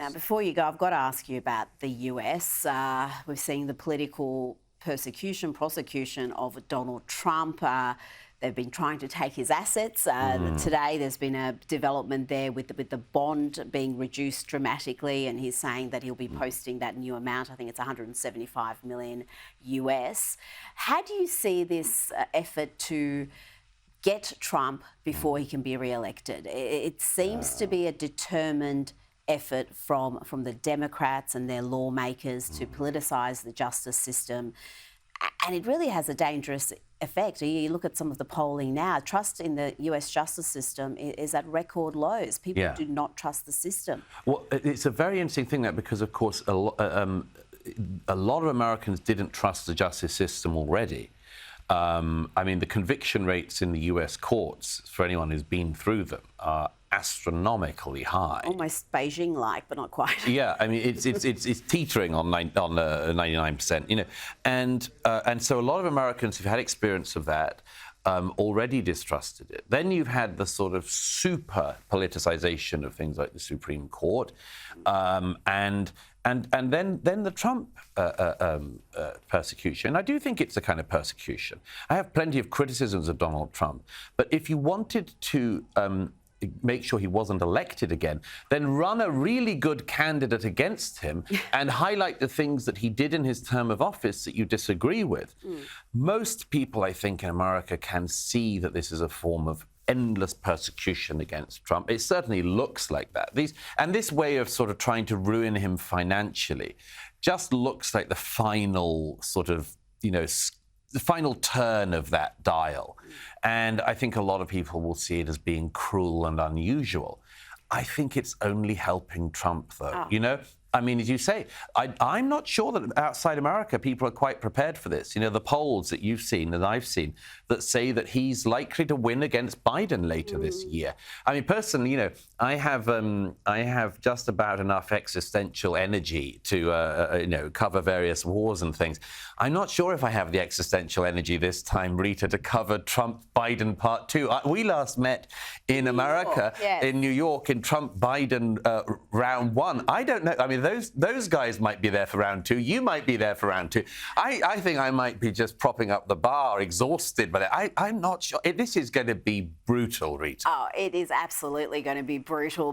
Now, before you go, I've got to ask you about the US. We're seeing the political prosecution of Donald Trump. They've been trying to take his assets. Today, there's been a development there with the bond being reduced dramatically, and he's saying that he'll be posting that new amount. I think it's 175 million US. How do you see this effort to get Trump before he can be re-elected? It seems to be a determined effort from the Democrats and their lawmakers to politicise the justice system. And it really has a dangerous effect. You look at some of the polling now, trust in the US justice system is at record lows. People do not trust the system. Well, it's a very interesting thing that because, of course, a lot of Americans didn't trust the justice system already. I mean, the conviction rates in the US courts, for anyone who's been through them, are astronomically high. Almost Beijing-like, but not quite. Yeah, I mean, it's teetering on 99%, you know, and so a lot of Americans who've had experience of that already distrusted it. Then you've had the sort of super politicization of things like the Supreme Court, and then the Trump persecution. I do think it's a kind of persecution. I have plenty of criticisms of Donald Trump, but if you wanted to make sure he wasn't elected again, then run a really good candidate against him and highlight the things that he did in his term of office that you disagree with. Most people, I think, in America can see that this is a form of endless persecution against Trump. It certainly looks like that. This way of sort of trying to ruin him financially just looks like the final sort of, you know, the final turn of that dial. And I think a lot of people will see it as being cruel and unusual. I think it's only helping Trump, though. You know, I mean, as you say, I'm not sure that outside America people are quite prepared for this. You know, the polls that you've seen and I've seen that say that he's likely to win against Biden later this year. I mean, personally, you know, I have just about enough existential energy to, you know, cover various wars and things. I'm not sure if I have the existential energy this time, Rita, to cover Trump-Biden Part 2. We last met in America, in New York, in Trump-Biden round 1. I don't know. I mean, those guys might be there for round 2. You might be there for round 2. I think I might be just propping up the bar, exhausted. But I'm not sure. This is going to be brutal, Rita. Oh, it is absolutely going to be brutal.